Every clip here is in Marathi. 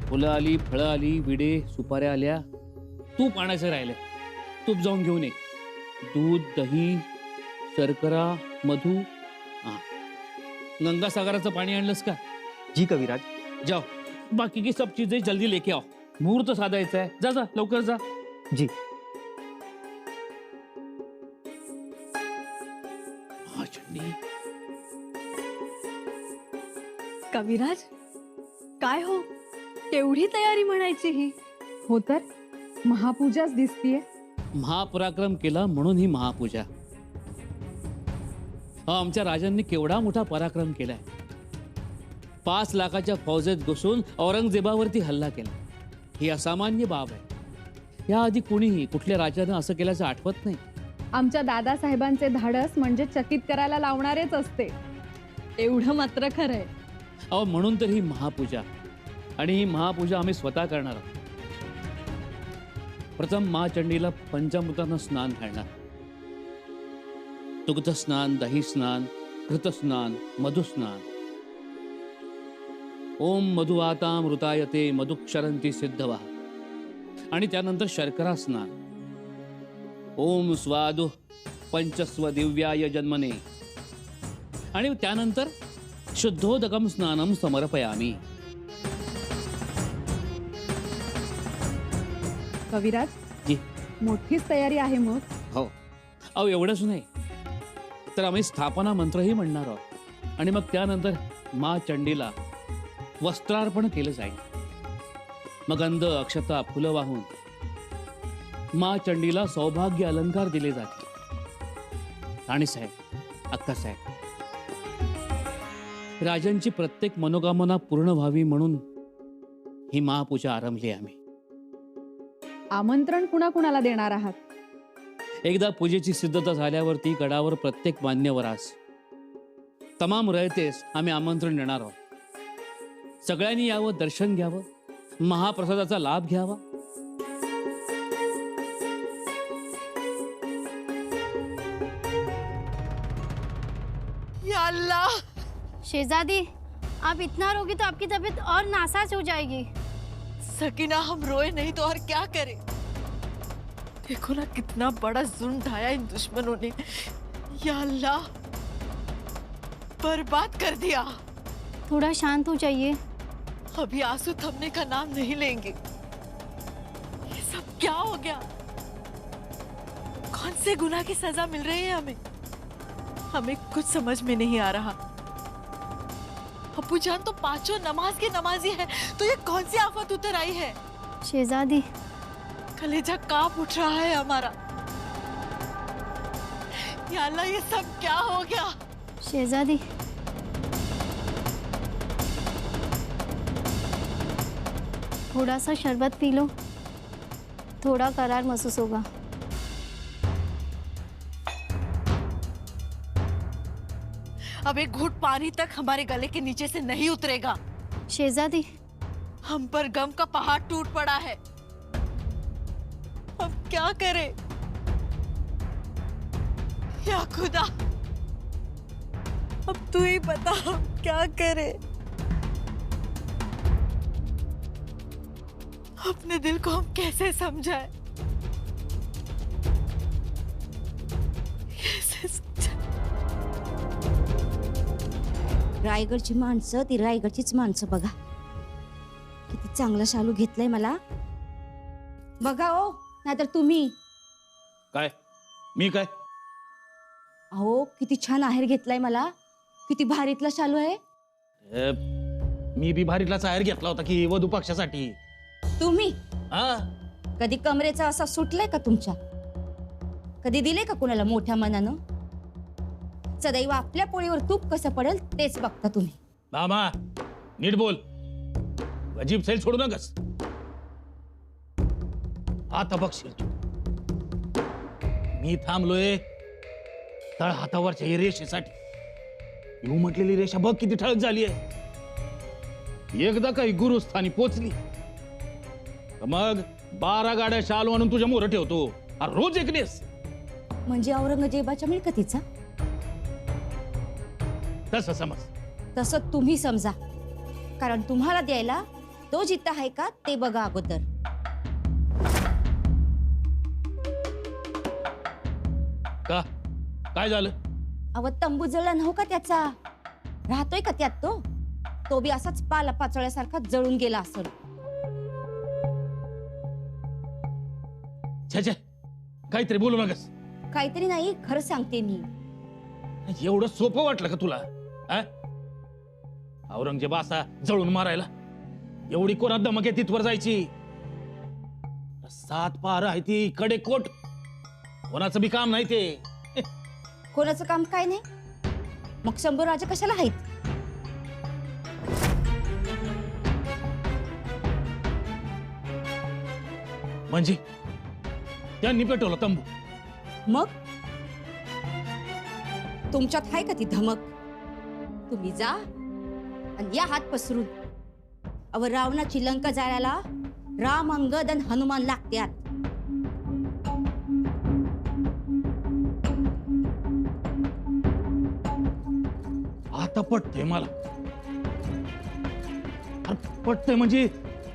फुलं आली, फळं आली, विडे सुपाऱ्या आल्या. तूप आणायचं राहिलंय. तूप जाऊन घेऊन ये. दूध, दही, शर्करा, मधु. हा, गंगासागराचं पाणी आणलंस का? जी कविराज. जाओ, बाकी की सब चीजें जल्दी लेके आओ. मुहूर्त साधायचा आहे. जा जा, लवकर जा. जी. हा चंडी. कविराज, काय हो, तेवढी तयारी म्हणायची ही? हो तर महापूजाच दिसतीये. महापराक्रम केला म्हणून ही महापूजा. आमच्या राजांनी केवढा मोठा पराक्रम केलाय. 5 लाखाच्या फौजेत घुसून औरंगजेबावरती हल्ला केला. ही असामान्य बाब आहे. याआधी कुणीही कुठल्या राजानं असं केल्याचं आठवत नाही. आमच्या दादासाहेबांचे धाडस म्हणजे चकित करायला लावणारेच असते. एवढं मात्र खरंय. अहो, म्हणून तर ही महापूजा. आणि ही महापूजा आम्ही स्वतः करणार आहोत. प्रथम महाचंडीला पंचामृतानं स्नान घालणार. दुग्ध स्नान, दही स्नान, घृतस्नान, मधुस्नान. ओम मधुवातामृतायते मधुक्षरंती सिद्धवा. आणि त्यानंतर शर्करा स्नान. ओम स्वादु पंचस्व दिव्याय जन्मने. आणि त्यानंतर शुद्धोदकम स्नानम समर्पयामी. कविराज, जी. मोठीच तयारी आहे मग. हो. अहो, एवढंच नाही तर आम्ही स्थापना मंत्रही म्हणणार आहोत. आणि मग त्यानंतर मा चंडीला वस्त्रार्पण केलं जाईल. मग गंध, अक्षता, फुलं वाहून मा चंडीला सौभाग्य अलंकार दिले जातील. राणीसाहेब, अक्कासाहेब, राजांची प्रत्येक मनोकामना पूर्ण व्हावी म्हणून ही महापूजा आरंभली आम्ही. आमंत्रण कुणाकुणाला देणार आहात? एकदा पूजेची सिद्धता झाल्यावरती गडावर प्रत्येक मान्यवरास, तमाम रयतेस आम्ही आमंत्रण देणार आहोत. सगळ्यांनी यावं, दर्शन घ्यावं, महाप्रसादाचा लाभ घ्यावा. या अल्लाह! शहजादी, आप इतना रोगी तो आपकी तबीयत और नासाज हो जाएगी। सकीना, हम रोए नहीं तो और क्या करें? देखो ना कितना बड़ा जुल्म ढाया इन दुश्मनों ने। या अल्लाह, बर्बाद कर दिया। थोड़ा शांत हो जाइए। अभी आंसू थमने का नाम नहीं लेंगे। ये सब क्या हो गया? कौन से गुनाह की सजा मिल रही है हमें? हमें कुछ समझ में नहीं आ रहा। अब्बू जान तो पांचों नमाज के नमाजी है, तो ये कौन सी आफत उतर आई है? शहजादी, कलेजा कांप उठ रहा है हमारा। या अल्लाह, ये सब क्या हो गया? शहजादी, थोड़ा सा शरबत पी लो, थोड़ा करार महसूस होगा। अब एक घूंट पानी तक हमारे गले के नीचे से नहीं उतरेगा। शहजादी, हम पर गम का पहाड़ टूट पड़ा है। अब क्या करें? या खुदा, अब तू ही बता, हम क्या करें? अपने दिल को हम कैसे समझाएं? कैसे समझाएं? रायगडची माणसं, ती रायगडचीच माणसं बघा. किती चांगला शालू घेतलाय मला बघा. ओ नाहीतर तुम्ही. काय? मी काय? अहो, किती छान आहेर घेतलाय मला. किती भारीतला शालू आहे. मी बी भारीतलाच आहेर घेतला होता की वधू पक्षासाठी. तुम्ही हा, कधी कमरेचा असा सुटलाय का तुमच्या? कधी दिले का कुणाला मोठ्या मनानं? सदैव आपल्या पोळीवर तूप कसं पडेल तेच बघता तुम्ही. मामा नीट बोल. अजीब सैल सोडू नकस. आता बघशील तू. मी थांबलोय तळ हातावरच्या या रेषेसाठी. येऊ म्हटलेली रेषा बघ किती ठळक झाली आहे. एकदा काही गुरुस्थानी पोचली मग 12 गाड्या शालू आणून तुझ्या मोर ठेवतो. रोज एक नेस. म्हणजे औरंगजेबाच्या मिळकतीचा तसं समज. तसं तुम्ही समजा. कारण तुम्हाला द्यायला तो जिथं आहे का ते बघा अगोदर. का काय झालं? अव तंबू जळला नव्ह का त्याचा? राहतोय का त्यात तो? तो बी असाच पाला पाचोळ्यासारखा जळून गेला असेल. छे छे, काहीतरी बोलू नकस. काहीतरी नाही, खरं सांगते मी. एवढं सोपं वाटलं का तुला? आ? औरंगजेब असा जळून मारायला एवढी कोणात धमक आहे तिथवर जायची? 7 पार आहे ती कडेकोट. कोणाचं बी काम नाही ते. कोणाचं काम काय नाही? मग शंभू राजा कशाला आहेत? म्हणजे त्यांनी पेटवलं तंबू. मग तुमच्यात आहे का ती धमक? तुम्ही जा आणि या हात पसरून. अव रावणाची लंका जाळायला राम, अंगद आणि हनुमान लागत्यात. आता पटतंय मला. अरे पटतंय म्हणजे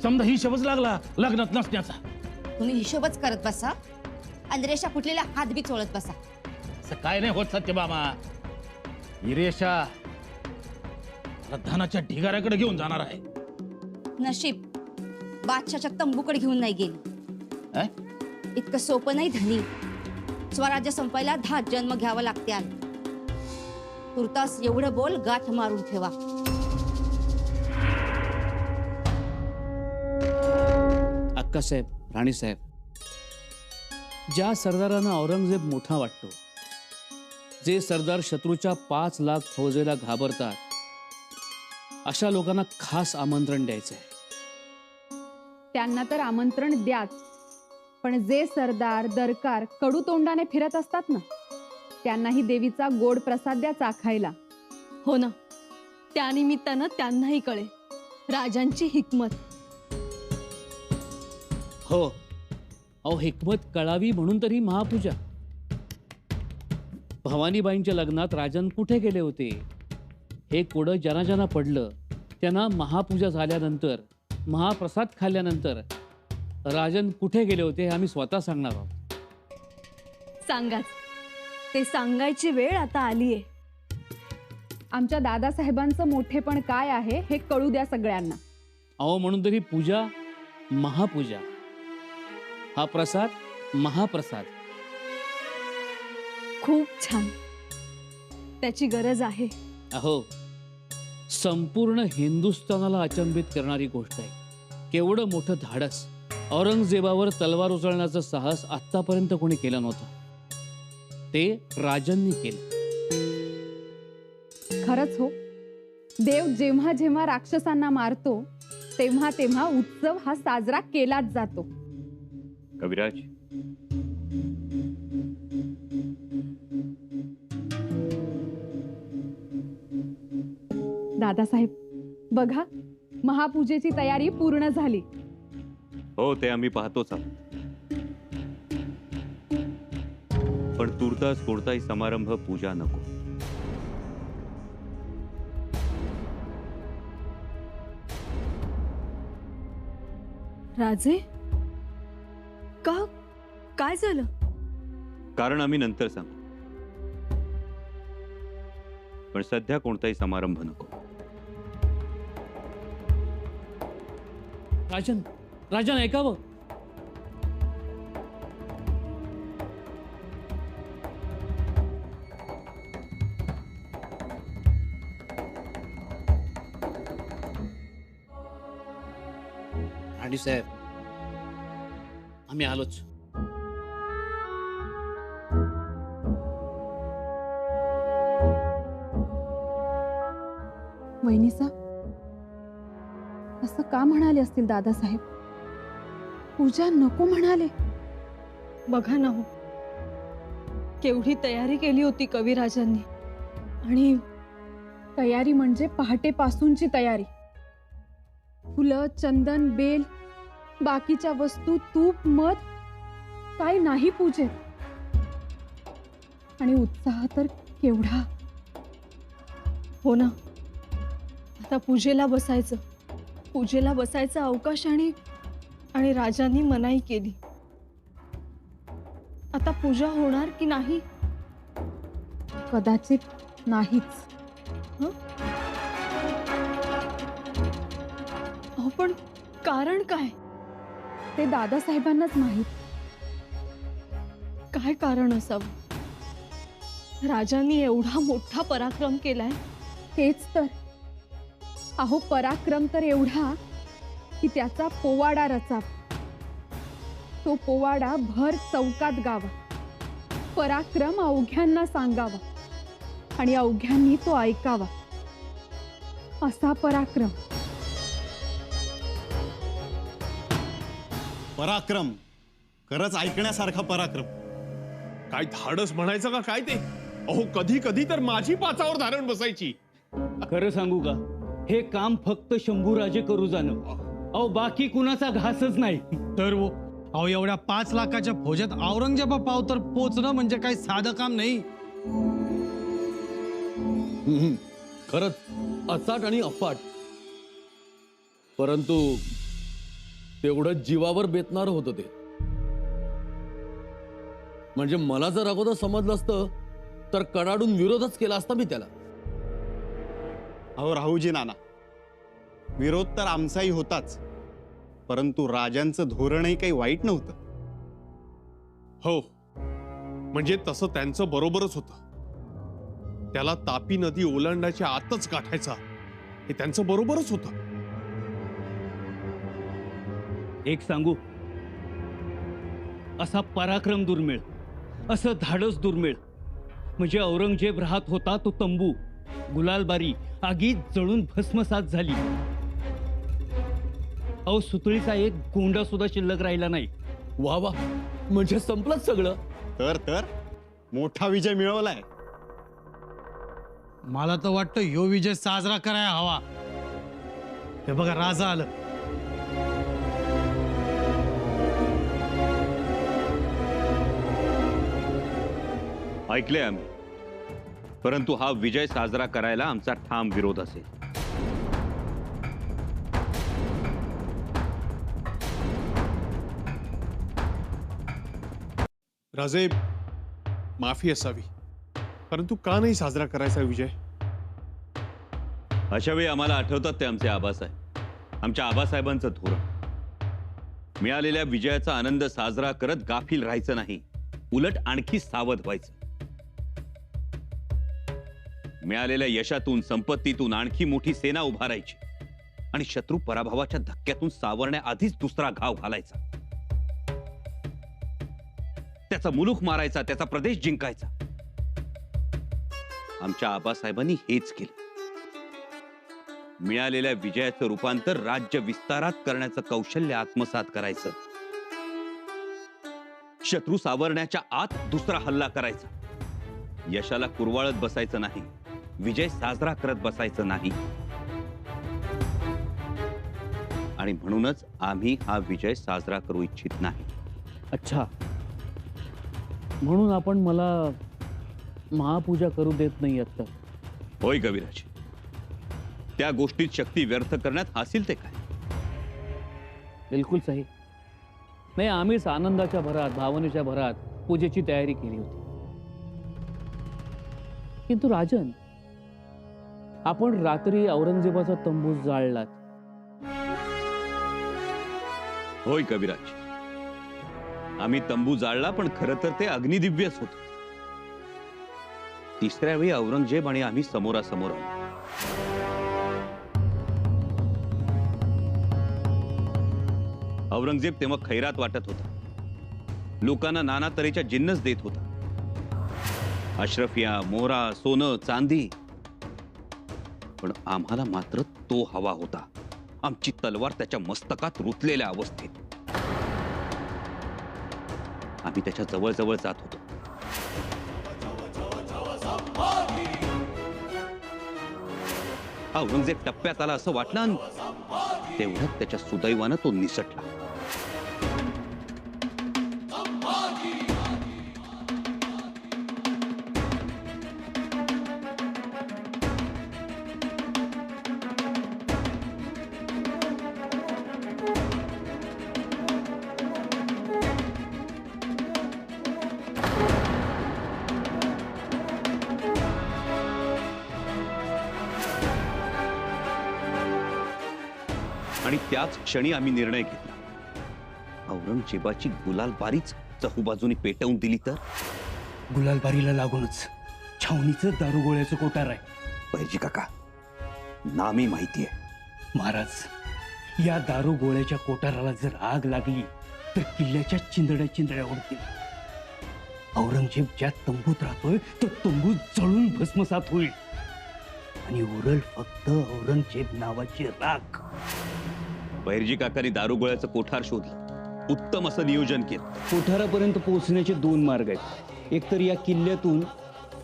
समजा हिशोबच लागला लग्नात नसण्याचा. तुम्ही हिशोबच करत बसा आणि रेषा फुटलेला हात बी चोळत बसा. असं काय नाही होत सत्यभामा. ही रेषा मला धनाच्या ढिगाऱ्याकडे घेऊन जाणार आहे. नशीब बादशाच्या तंबूकडे घेऊन नाही गेली. अं? इतकं सोपं नाही धनी. स्वराज्य संपायला 10 जन्म घ्यावा लागत्याल. तुर्तास एवढं बोल गाठ मारून ठेवा. अक्कासाहेब, राणीसाहेब, ज्या सरदारांना औरंगजेब मोठा वाटतो, जे सरदार शत्रूच्या 5 लाख फौजेला घाबरतात, अशा लोकांना खास आमंत्रण द्यायचं आहे. त्यांना तर आमंत्रण द्याच, पण जे सरदार दरकार कडू तोंडाने फिरत असतात ना, त्यांनाही देवीचा गोड प्रसाद द्या चाखायला. हो ना, त्यानिमित्तानं त्यांनाही कळे राजांची हिकमत. हो, अहो हिकमत कळावी म्हणून तरी महापूजा. भवानीबाईंच्या लग्नात राजन कुठे गेले होते हे कोडं ज्यांना ज्यांना पडलं त्यांना महापूजा झाल्यानंतर, महाप्रसाद खाल्ल्यानंतर राजन कुठे गेले होते हे आम्ही स्वतः सांगणार आहोत. सांगाच, ते सांगायची वेळ आता आलीये. आमच्या दादासाहेबांचं मोठेपण काय आहे हे कळू द्या सगळ्यांना. अहो म्हणून तरी पूजा महापूजा, हा प्रसाद महाप्रसाद. खूप छान, त्याची गरज आहे. अहो संपूर्ण हिंदुस्थानाला अचंबित करणारी गोष्ट आहे. केवढं मोठं धाडस, औरंगजेबावर तलवार उचलण्याचं साहस आतापर्यंत कोणी केलं नव्हतं, ते राजांनी केलं. खरंच हो, देव जेव्हा जेव्हा राक्षसांना मारतो तेव्हा तेव्हा उत्सव हा साजरा केलाच जातो. कविराज, दादासाहेब बघा, महापूजेची तयारी पूर्ण झाली. हो ते आम्ही पाहतोच आहोत. पण तुर्तास कोणताही समारंभ, पूजा नको. राजे, का, काय झालं? कारण आम्ही नंतर सांगू. पण सध्या कोणताही समारंभ नको. राजन, राजन ऐकावं. राणी साहेब, आम्ही आलोच. वहिनीसा, असं का म्हणाले असतील दादासाहेब? पूजा नको म्हणाले. बघा ना हो, केवढी तयारी केली होती कविराजांनी. आणि तयारी म्हणजे पहाटेपासूनची तयारी. फुलं, चंदन, बेल, बाकीच्या वस्तू, तूप, मध, काही नाही पूजेत. आणि उत्साह तर केवढा. हो ना, आता पूजेला बसायचं. पूजेला बसायचा अवकाश आणि राजांनी मनाई केली. आता पूजा होणार की नाही? कदाचित नाहीच. अहो पण कारण काय? ते दादासाहेबांनाच माहीत. काय कारण असावं? राजांनी एवढा मोठा पराक्रम केलाय. तेच तर. अहो पराक्रम तर एवढा की त्याचा पोवाडा रचावा. तो पोवाडा भर चौकात गावा. पराक्रम अवघ्यांना सांगावा आणि अवघ्यांनी तो ऐकावा. असा पराक्रम. पराक्रम, खरंच ऐकण्यासारखा पराक्रम. काय धाडस म्हणायचं का काय ते? अहो कधी कधी तर माझी पाचावर धारण बसायची. खरं सांगू का, हे काम फक्त शंभूराजे करू जाणं. अहो बाकी कुणाचा घासच नाही. तर वो अहो एवढ्या 5 लाखाच्या फौजात औरंगजेबा तर पोचणं म्हणजे काही साधं काम नाही. खरंच अचाट आणि अफाट, परंतु तेवढं जीवावर बेतणार होतं ते. म्हणजे मला जर अगोदर समजलं असतं तर कडाडून विरोधच केला असता मी त्याला. अहो राहूजी नाना, विरोध तर आमचाही होताच, परंतु राजांचं धोरणही काही वाईट नव्हतं. हो, म्हणजे तसं त्यांचं बरोबरच होतं. त्याला तापी नदी ओलांडाच्या आतच गाठायचा, हे त्यांचं बरोबरच होतं. एक सांगू, असा पराक्रम दुर्मिळ, असं धाडस दुर्मिळ. म्हणजे औरंगजेब राहत होता तो तंबू, गुलालबारी आगीत जळून भस्मसात झाली. अहो सुतळीचा एक गोंडा सुद्धा शिल्लक राहिला नाही. वा वा, म्हणजे संपलंच सगळं. तर मोठा विजय मिळवलाय. मला तर वाटतं ह्यो विजय साजरा करायला हवा. हे बघा राजा आलं. ऐकले आम्ही, परंतु हा विजय साजरा करायला आमचा ठाम विरोध असेल. राजे, माफी असावी, परंतु का नाही साजरा करायचा विजय? अशा वेळी आम्हाला आठवतात ते आमचे आबासाहेब, आमच्या आबासाहेबांचं धोरण. मिळालेल्या विजयाचा आनंद साजरा करत गाफील राहायचं नाही, उलट आणखी सावध व्हायचं. मिळालेल्या यशातून, संपत्तीतून आणखी मोठी सेना उभारायची आणि शत्रू पराभवाच्या धक्क्यातून सावरण्याआधीच दुसरा घाव घालायचा. त्याचा मुलूक मारायचा, त्याचा प्रदेश जिंकायचा. आमच्या आबासाहेबांनी हेच केलं. मिळालेल्या विजयाचं रूपांतर राज्य विस्तारात करण्याचं कौशल्य आत्मसात करायचं. शत्रू सावरण्याच्या आत दुसरा हल्ला करायचा. यशाला कुरवाळत बसायचं नाही, विजय साजरा करत बसायचं नाही. आणि म्हणूनच आम्ही हा विजय साजरा करू इच्छित नाही. अच्छा, म्हणून आपण मला महापूजा करू देत नाही आता. होय कविराज, त्या गोष्टीत शक्ती व्यर्थ करण्यात हासिल ते काय? बिलकुल सही. नाही, आम्हीच आनंदाच्या भरात, भावनेच्या भरात पूजेची तयारी केली होती. किंतु राजन, आपण रात्री औरंगजेबाचा तंबू जाळलात. होय कविराज, आम्ही तंबू जाळला, पण खरं तर ते अग्निदिव्यच होत. तिसऱ्या वेळी औरंगजेब आणि आम्ही समोरासमोर आलो. औरंगजेब तेव्हा खैरात वाटत होता, लोकांना नाना तऱ्हेच्या जिन्नस देत होता. अशरफिया, मोहरा, सोनं, चांदी. पण आम्हाला मात्र तो हवा होता, आमची तलवार त्याच्या मस्तकात रुतलेल्या अवस्थेत. आम्ही त्याच्या जवळ जात होतो. औरंगजेब टप्प्यात आला असं वाटलं, आणि तेवढ्यात त्याच्या सुदैवानं तो निसटला. आणि त्याच क्षणी आम्ही निर्णय घेतला, औरंगजेबाची गुलालबारीच चहूबाजूनी पेटवून दिली तर. गुलालबारीला लागूनच छावणीचं दारुगोळ्याचं कोठार आहे. बहिर्जी काका, नामी माहिती आहे. महाराज, या दारुगोळ्याच्या कोठाराला जर आग लागली तर किल्ल्याच्या चिंदड्या चिंदड्या उडतील. औरंगजेब ज्या तंबूत राहतोय तो तंबू जळून भस्मसात होईल आणि उरल फक्त औरंगजेब नावाची राख. बहिर्जी काकांनी दारुगोळ्याचं कोठार शोधलं, उत्तम असं नियोजन केलं. कोठारापर्यंत पोहोचण्याचे 2 मार्ग आहेत. एक तर या किल्ल्यातून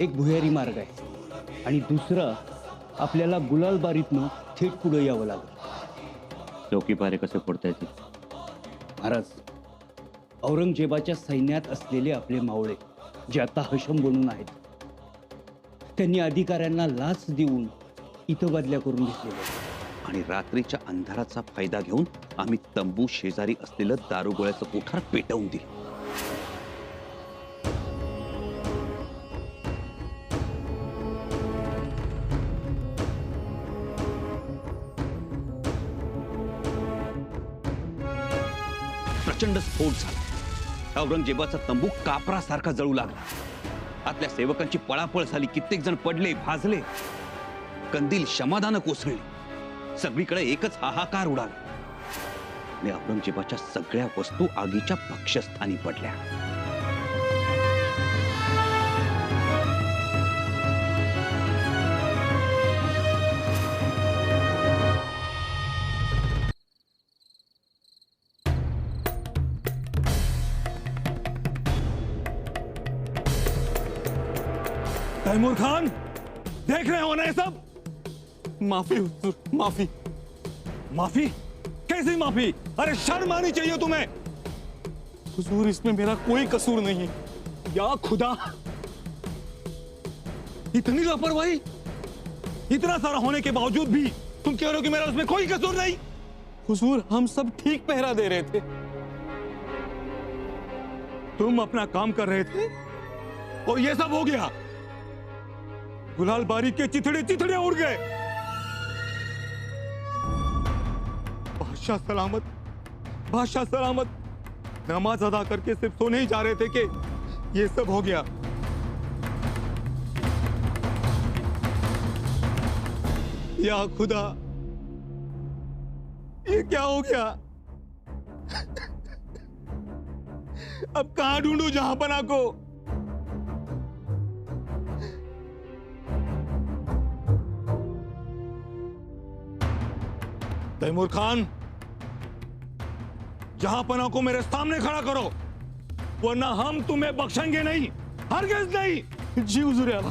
एक भुयारी मार्ग आहे आणि दुसरा आपल्याला गुलालबारीतनं थेट पुढे यावं लागेल. चौकीपारे कसे फोडता येतील? महाराज, औरंगजेबाच्या सैन्यात असलेले आपले मावळे जे आता हशम बनून आहेत, त्यांनी अधिकाऱ्यांना लाच देऊन इथं बदल्या करून घेतलेल्या आहेत. आणि रात्रीच्या अंधाराचा फायदा घेऊन आम्ही तंबू शेजारी असलेलं दारुगोळ्याचं कोठार पेटवून दिलं. प्रचंड स्फोट झाला. औरंगजेबाचा तंबू कापरासारखा जळू लागला. आतल्या सेवकांची पळापळ झाली. कित्येक जण पडले, भाजले. कंदील शमादानं कोसळली. सगळीकडे एकच हाहाकार उडाला आणि औरंगजेबाच्या सगळ्या वस्तू आगीच्या भक्ष्यस्थानी पडल्या. तैमूर खान, देख रहे हो ना ये सब? माफी हुजूर, माफी. माफी? कैसी माफी? अरे शर्म आनी चाहिए तुम्हें. हुजूर, इसमें मेरा कोई कसूर नहीं है. या खुदा, इतनी लापरवाही, इतना सारा होने के बावजूद भी तुम कह रहे हो कि मेरा उसमें कोई कसूर नहीं. हुजूर, हम सब ठीक पहरा दे रहे थे. तुम अपना काम कर रहे थे और ये सब हो गया. गुलालबारी के चिथड़े चिथड़े उड़ गए. बादशाह सलामत, बादशाह सलामत. नमाज अदा करके सिर्फ सोने ही जा रहे थे कि ये सब हो गया. या खुदा, ये क्या हो गया? अब कहां ढूंढूं जहांपना को? तैमूर खान, जहांपना को मेरे सामने खड़ा करो, वरना हम तुम्हें बख्शेंगे नहीं, हरगिज़ नहीं. जी हुजूर आला.